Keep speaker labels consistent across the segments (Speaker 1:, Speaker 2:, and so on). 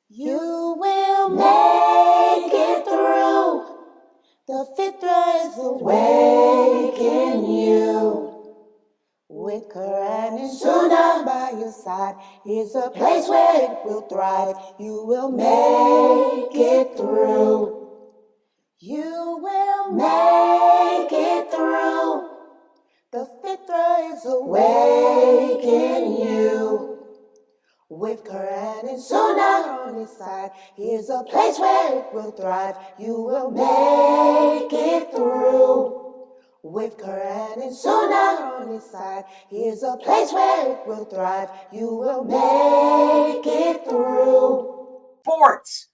Speaker 1: You will make it through. The fitra is awake in you. With Quran and Sunnah by your side, here's a place where it will thrive. You will make it through. You will make it through. The fitra is awake in you. With Quran and Sunnah on his side, here's a place where it will thrive. You will make it through. With Quran and Sunnah on his side, here's a place where it will thrive. You will make it through.
Speaker 2: Sports.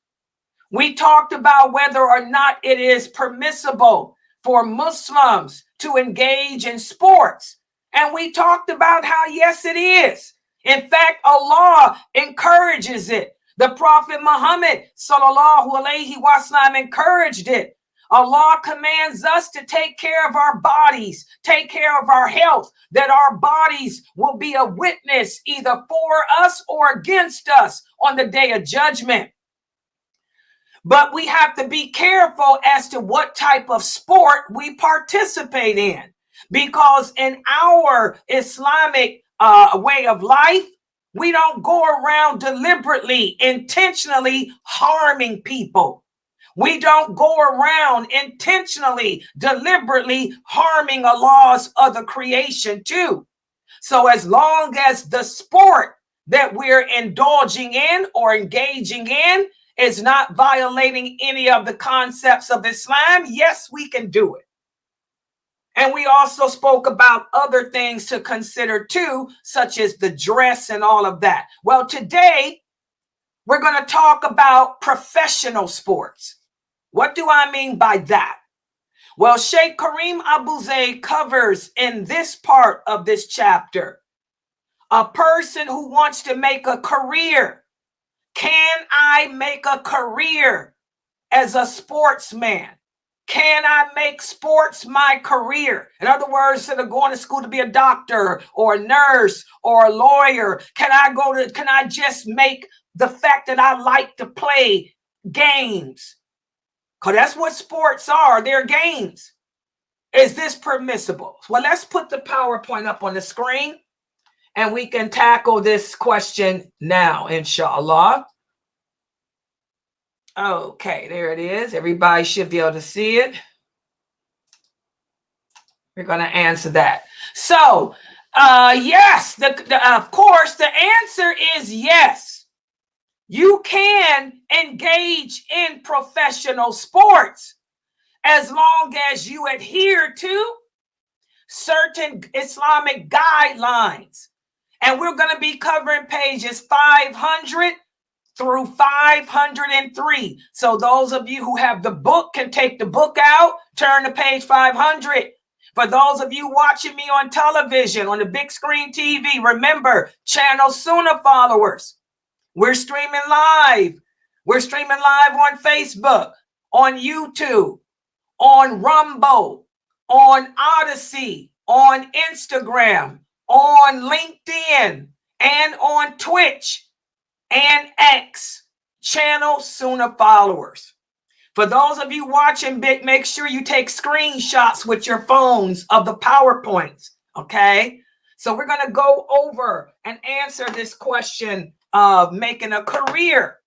Speaker 2: We talked about whether or not it is permissible for Muslims to engage in sports. And we talked about how, yes, it is. In fact, Allah encourages it. The Prophet Muhammad sallallahu alaihi wasallam encouraged it. Allah commands us to take care of our bodies, take care of our health, that our bodies will be a witness either for us or against us on the day of judgment. But we have to be careful as to what type of sport we participate in, because in our Islamic way of life, we don't go around deliberately, intentionally harming people. We don't go around intentionally, deliberately harming Allah's other creation too. So as long as the sport that we're indulging in or engaging in is not violating any of the concepts of Islam, yes, we can do it. And we also spoke about other things to consider too, such as the dress and all of that. Well, today we're going to talk about professional sports. What do I mean by that? Well, Sheikh Kareem Abu Zayd covers in this part of this chapter a person who wants to make a career. Can I make a career as a sportsman? Can I make sports my career? In other words, instead of going to school to be a doctor or a nurse or a lawyer, can I just make the fact that I like to play games? Because that's what sports are. They're games. Is this permissible? Well, let's put the PowerPoint up on the screen and we can tackle this question now, inshallah. Okay, there it is. Everybody should be able to see it. We're going to answer that. So, yes, of course, the answer is yes. You can engage in professional sports as long as you adhere to certain Islamic guidelines. And we're going to be covering pages 500 through 503. So those of you who have the book can take the book out, turn to page 500. For those of you watching me on television, on the big screen TV, remember, channel Sunnahfollowers. We're streaming live. We're streaming live on Facebook, on YouTube, on Rumble, on Odyssey, on Instagram, on LinkedIn, and on Twitch and X, channel Sunnahfollowers. For those of you watching, make sure you take screenshots with your phones of the PowerPoints, okay? So we're going to go over and answer this question of making a career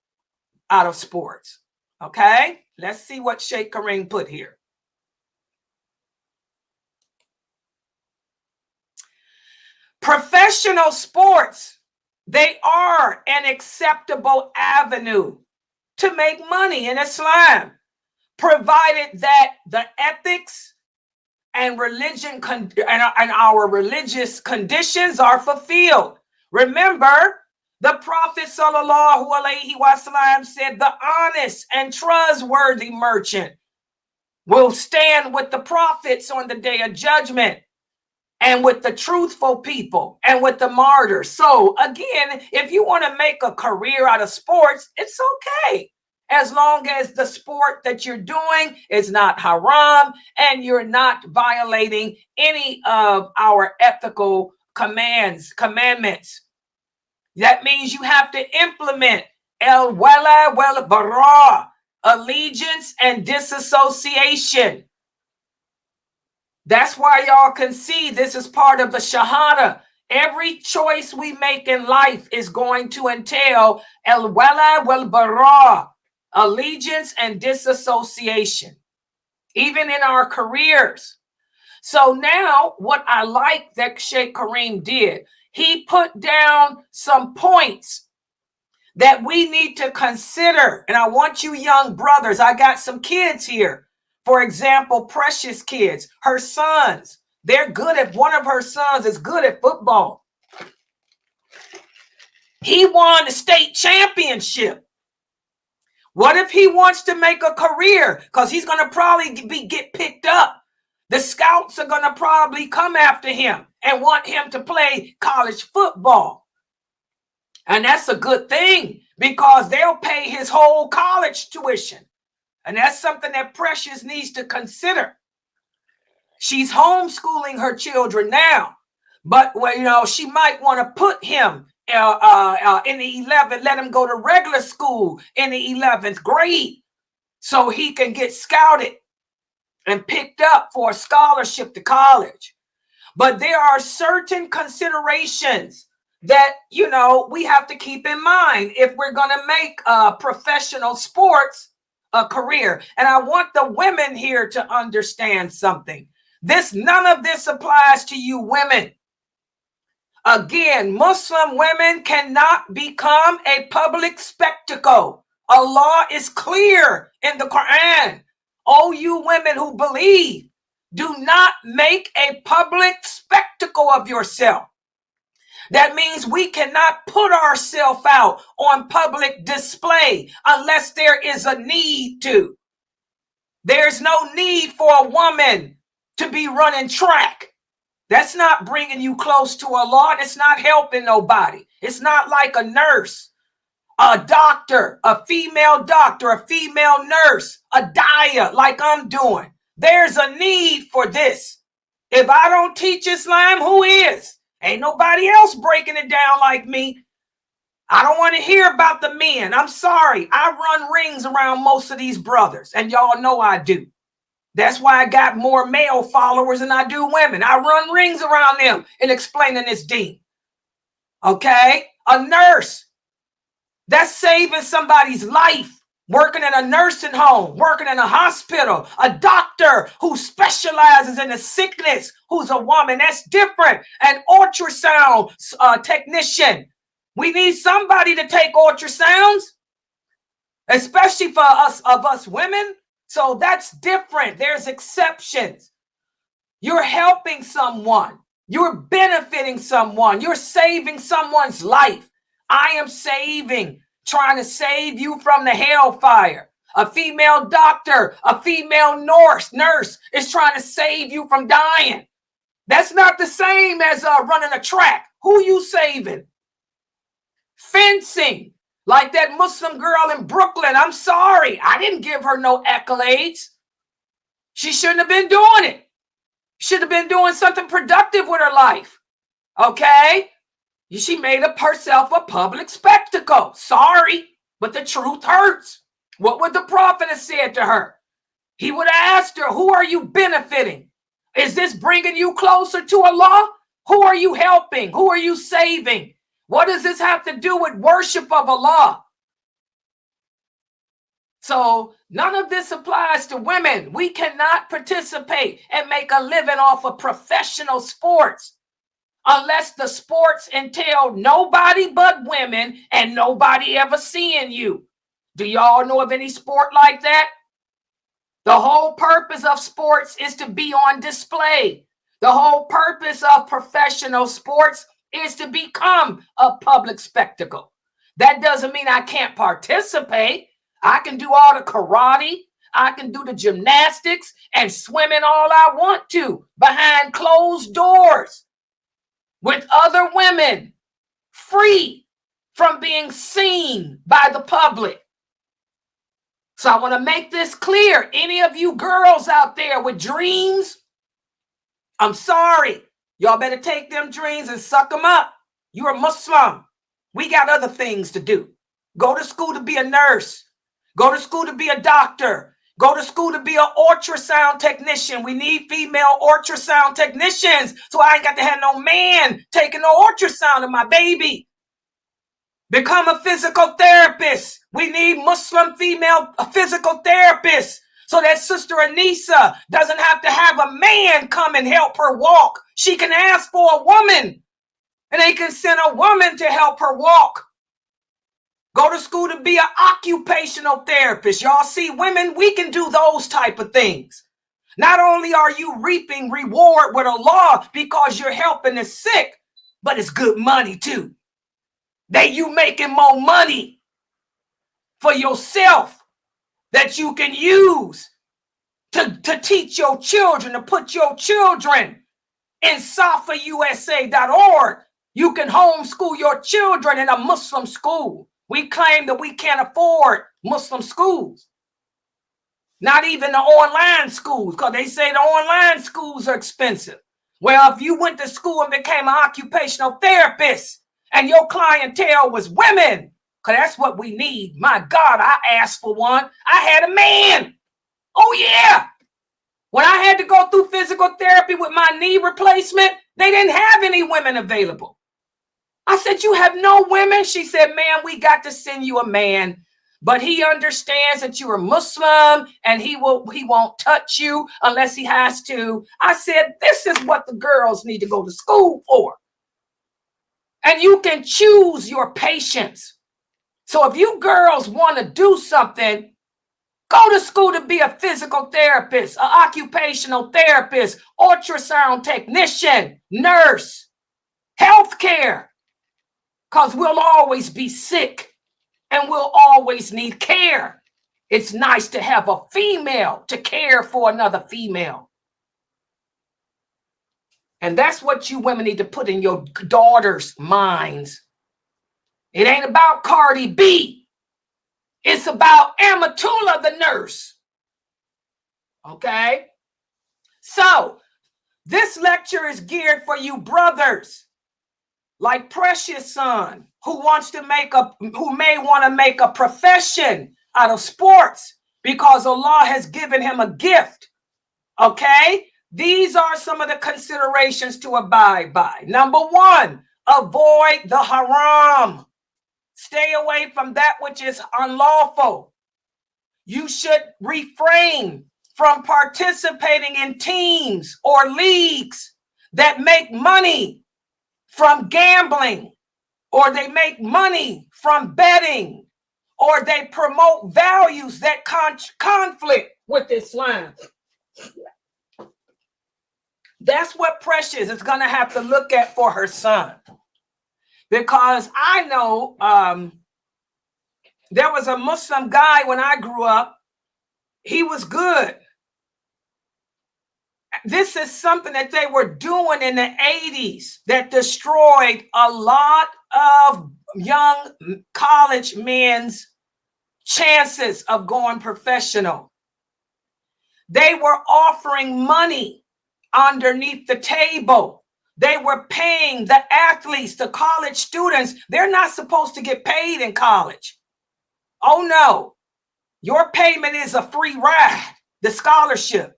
Speaker 2: out of sports, okay? Let's see what Sheikh Kareem put here. Professional sports, they are an acceptable avenue to make money in Islam, provided that the ethics and religion and our religious conditions are fulfilled. Remember, the Prophet sallallahu alaihi wasallam said the honest and trustworthy merchant will stand with the prophets on the day of judgment, and with the truthful people, and with the martyrs. So again, if you want to make a career out of sports, it's okay, as long as the sport that you're doing is not haram and you're not violating any of our ethical commandments. That means you have to implement El wala wal bara, allegiance and disassociation. That's why y'all can see this is part of the Shahada. Every choice we make in life is going to entail el wala wal bara, allegiance and disassociation, even in our careers. So now what I like that Sheikh Kareem did, he put down some points that we need to consider. And I want you young brothers, I got some kids here. For example, Precious kids, her sons, they're good at, one of her sons is good at football. He won the state championship. What if he wants to make a career? Because he's going to probably get picked up. The scouts are going to probably come after him and want him to play college football. And that's a good thing because they'll pay his whole college tuition. And that's something that Precious needs to consider. She's homeschooling her children now, but well, she might want to put him in the 11th, let him go to regular school in the 11th grade so he can get scouted and picked up for a scholarship to college. But there are certain considerations that, we have to keep in mind if we're going to make professional sports a career. And I want the women here to understand something. None of this applies to you women. Again, Muslim women cannot become a public spectacle. Allah is clear in the Quran. Oh, you women who believe, do not make a public spectacle of yourself. That means we cannot put ourselves out on public display unless there is a need to. There's no need for a woman to be running track. That's not bringing you close to Allah. It's not helping nobody. It's not like a nurse, a doctor, a female nurse, a daya like I'm doing. There's a need for this. If I don't teach Islam, who is? Ain't nobody else breaking it down like me. I don't want to hear about the men. I'm sorry. I run rings around most of these brothers, and y'all know I do. That's why I got more male followers than I do women. I run rings around them in explaining this deen. Okay? A nurse, that's saving somebody's life. Working in a nursing home, working in a hospital, a doctor who specializes in a sickness, who's a woman, that's different. An ultrasound technician. We need somebody to take ultrasounds, especially for us women. So that's different. There's exceptions. You're helping someone. You're benefiting someone. You're saving someone's life. I am trying to save you from the hellfire. A female doctor, a female nurse is trying to save you from dying. That's not the same as running a track. Who you saving? Fencing, like that Muslim girl in Brooklyn. I'm sorry. I didn't give her no accolades. She shouldn't have been doing it. Should have been doing something productive with her life. Okay? She made herself a public spectacle. Sorry, but the truth hurts. What would the prophet have said to her? He would have asked her, who are you benefiting? Is this bringing you closer to Allah? Who are you helping? Who are you saving? What does this have to do with worship of Allah? So none of this applies to women. We cannot participate and make a living off of professional sports unless the sports entail nobody but women and nobody ever seeing you. Do y'all know of any sport like that? The whole purpose of sports is to be on display. The whole purpose of professional sports is to become a public spectacle. That doesn't mean I can't participate. I can do all the karate. I can do the gymnastics and swimming all I want to behind closed doors with other women, free from being seen by the public. So I want to make this clear. Any of you girls out there with dreams, I'm sorry. Y'all better take them dreams and suck them up. You're a Muslim. We got other things to do. Go to school to be a nurse. Go to school to be a doctor. Go to school to be an ultrasound technician. We need female ultrasound technicians, so I ain't got to have no man taking no ultrasound of my baby. Become a physical therapist. We need Muslim female physical therapists, so that Sister Anissa doesn't have to have a man come and help her walk. She can ask for a woman, and they can send a woman to help her walk. Go to school to be an occupational therapist. Y'all see, women, we can do those type of things. Not only are you reaping reward with Allah because you're helping the sick, but it's good money too. That you making more money for yourself that you can use to teach your children, to put your children in SafaUSA.org. You can homeschool your children in a Muslim school. We claim that we can't afford Muslim schools. Not even the online schools, because they say the online schools are expensive. Well, if you went to school and became an occupational therapist and your clientele was women, because that's what we need. My God, I asked for one. I had a man. Oh, yeah. When I had to go through physical therapy with my knee replacement, they didn't have any women available. I said, you have no women? She said, man, we got to send you a man, but he understands that you're a Muslim and he won't touch you unless he has to. I said, this is what the girls need to go to school for. And you can choose your patients. So if you girls want to do something, go to school to be a physical therapist, an occupational therapist, ultrasound technician, nurse, healthcare. Because we'll always be sick and we'll always need care. It's nice to have a female to care for another female. And that's what you women need to put in your daughters' minds. It ain't about Cardi B. It's about Amatullah the nurse. Okay? So, this lecture is geared for you brothers like Precious Son, who may want to make a profession out of sports because Allah has given him a gift. Okay? These are some of the considerations to abide by. Number one, avoid the haram. Stay away from that which is unlawful. You should refrain from participating in teams or leagues that make money from gambling, or they make money from betting, or they promote values that conflict with Islam. That's what Precious is going to have to look at for her son. Because I know there was a Muslim guy when I grew up. He was good. This is something that they were doing in the 80s that destroyed a lot of young college men's chances of going professional. They were offering money underneath the table. They were paying the athletes, the college students. They're not supposed to get paid in college. Oh no, your payment is a free ride, the scholarship.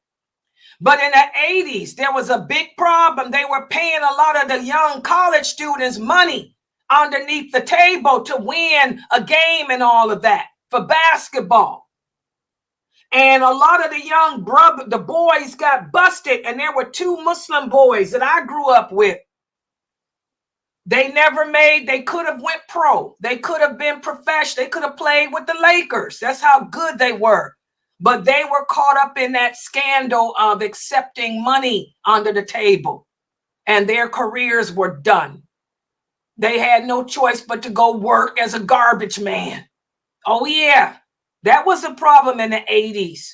Speaker 2: But in the 80s, there was a big problem. They were paying a lot of the young college students money underneath the table to win a game and all of that for basketball. And a lot of the boys got busted. And there were two Muslim boys that I grew up with. They could have went pro. They could have been professional. They could have played with the Lakers. That's how good they were. But they were caught up in that scandal of accepting money under the table. And their careers were done. They had no choice but to go work as a garbage man. Oh, yeah. That was a problem in the 80s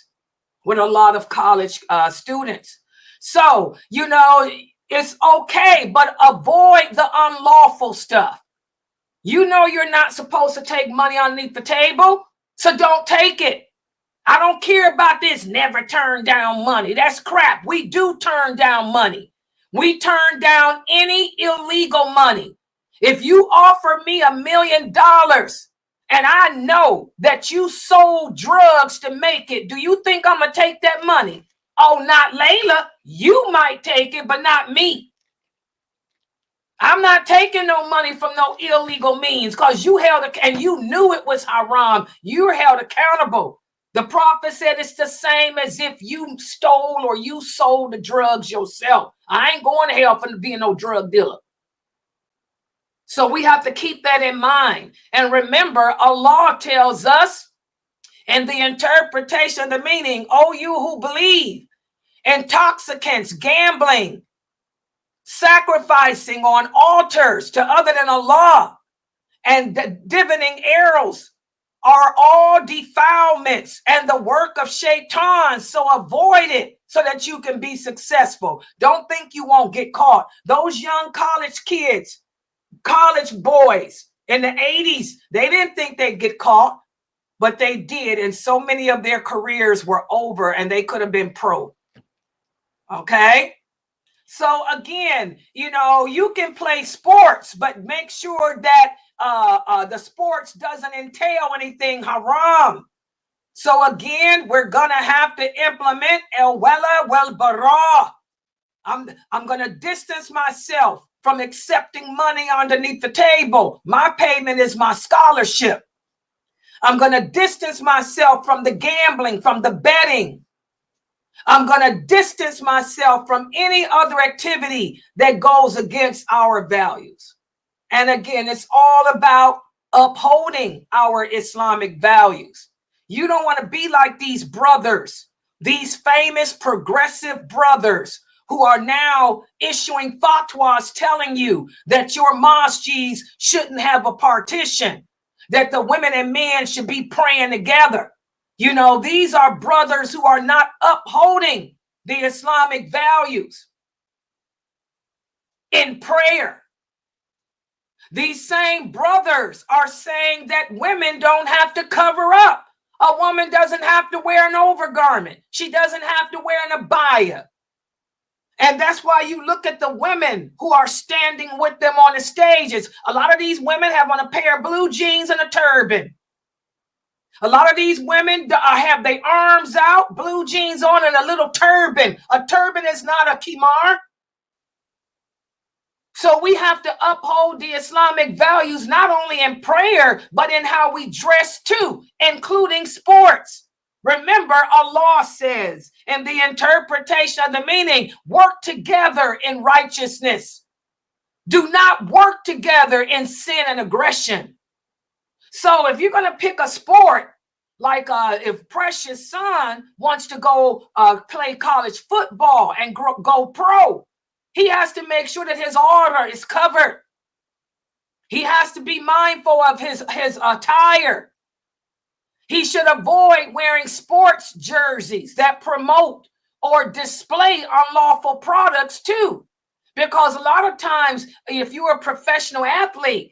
Speaker 2: with a lot of college students. So, it's okay, but avoid the unlawful stuff. You know you're not supposed to take money underneath the table, so don't take it. I don't care about this never turn down money. That's crap. We do turn down money. We turn down any illegal money. If you offer me $1 million and I know that you sold drugs to make it, do you think I'm going to take that money? Oh, not Layla. You might take it, but not me. I'm not taking no money from no illegal means, because you held it and you knew it was haram. You were held accountable. The prophet said it's the same as if you stole or you sold the drugs yourself. I ain't going to hell for being no drug dealer. So we have to keep that in mind. And remember, Allah tells us in the interpretation of the meaning, oh, you who believe, intoxicants, gambling, sacrificing on altars to other than Allah, and divining arrows are all defilements and the work of shaitan. So avoid it so that you can be successful. Don't think you won't get caught. Those young college kids, college boys in the 80s, they didn't think they'd get caught, but they did. And so many of their careers were over and they could have been pro. Okay. So again, you know, you can play sports, but make sure that the sports doesn't entail anything haram. So again, we're gonna have to implement el wala wal bara. I'm gonna distance myself from accepting money underneath the table. My payment is my scholarship. I'm gonna distance myself from the gambling, from the betting. I'm going to distance myself from any other activity that goes against our values. And again, it's all about upholding our Islamic values. You don't want to be like these brothers, these famous progressive brothers who are now issuing fatwas telling you that your mosques shouldn't have a partition, that the women and men should be praying together. You know, these are brothers who are not upholding the Islamic values in prayer. These same brothers are saying that women don't have to cover up. A woman doesn't have to wear an overgarment. She doesn't have to wear an abaya. And that's why you look at the women who are standing with them on the stages. A lot of these women have on a pair of blue jeans and a turban. A lot of these women have their arms out, blue jeans on, and a little turban. A turban is not a kimar. So we have to uphold the Islamic values, not only in prayer, but in how we dress too, including sports. Remember, Allah says in the interpretation of the meaning, work together in righteousness. Do not work together in sin and aggression. So if you're going to pick a sport, like if Precious Son wants to go play college football and go pro, he has to make sure that his aura is covered. He has to be mindful of his attire. He should avoid wearing sports jerseys that promote or display unlawful products too. Because a lot of times, if you're a professional athlete,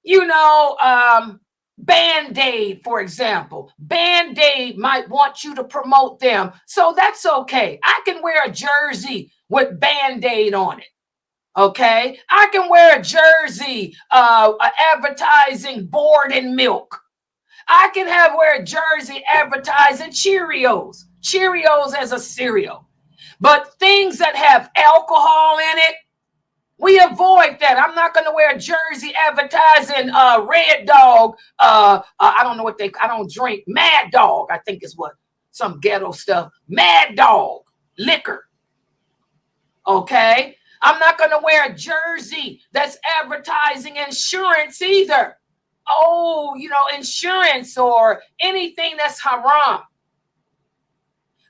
Speaker 2: you know, Band-Aid, for example, Band-Aid might want you to promote them. So that's okay. I can wear a jersey with Band-Aid on it. Okay. I can wear a jersey advertising board and milk. I can wear a jersey advertising Cheerios as a cereal. But things that have alcohol in it, we avoid that. I'm not going to wear a jersey advertising Red Dog. I don't know what I don't drink. Mad Dog, I think is what, some ghetto stuff. Mad Dog liquor. Okay. I'm not going to wear a jersey that's advertising insurance either. Oh, you know, insurance or anything that's haram.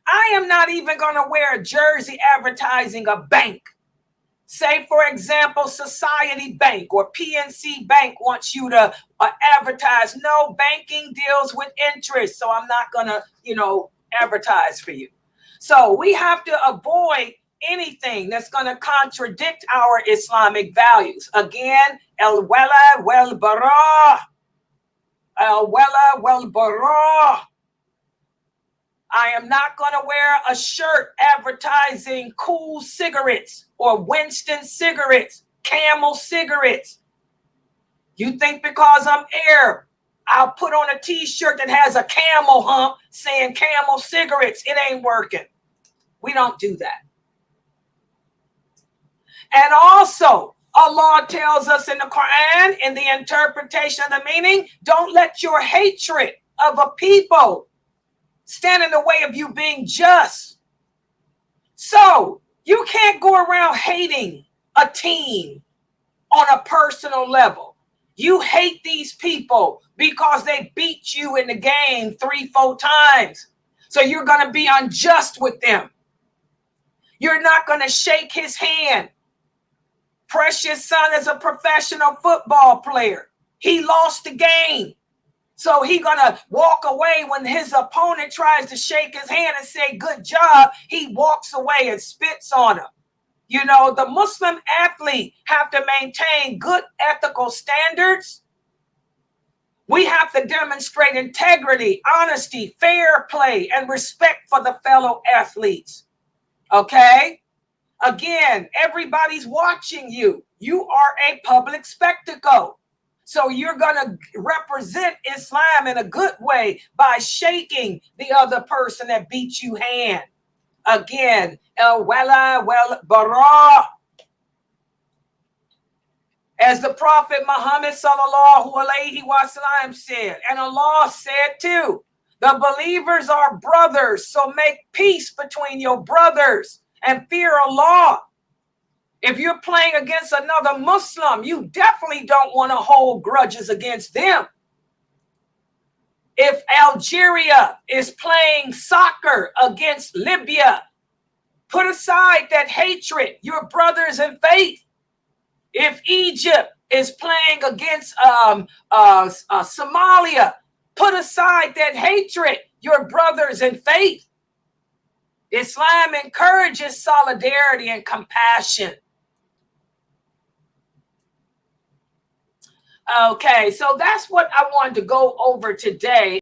Speaker 2: I am not even going to wear a jersey advertising a bank. Say, for example, Society Bank or PNC Bank wants you to advertise. No, banking deals with interest. So I'm not going to, you know, advertise for you. So we have to avoid anything that's going to contradict our Islamic values. Again, el wala wal bara. El wala wal bara. I am not going to wear a shirt advertising Cool cigarettes or Winston cigarettes, Camel cigarettes. You think because I'm Arab I'll put on a t-shirt that has a camel hump saying Camel cigarettes. It ain't working. We don't do that. And also, Allah tells us in the Quran, in the interpretation of the meaning, don't let your hatred of a people stand in the way of you being just. So you can't go around hating a team on a personal level. You hate these people because they beat you in the game 3-4 times. So you're going to be unjust with them. You're not going to shake his hand. Precious son is a professional football player. He lost the game. So he's going to walk away when his opponent tries to shake his hand and say, good job. He walks away and spits on him. You know, the Muslim athlete have to maintain good ethical standards. We have to demonstrate integrity, honesty, fair play, and respect for the fellow athletes. Okay? Again, everybody's watching you. You are a public spectacle. So you're going to represent Islam in a good way by shaking the other person that beat you hand. Again, el wala wal bara. As the Prophet Muhammad sallallahu alaihi wasallam said, and Allah said too, the believers are brothers, so make peace between your brothers and fear Allah. If you're playing against another Muslim, you definitely don't want to hold grudges against them. If Algeria is playing soccer against Libya, put aside that hatred. You're brothers in faith. If Egypt is playing against Somalia, put aside that hatred. You're brothers in faith. Islam encourages solidarity and compassion. Okay, so that's what I wanted to go over today.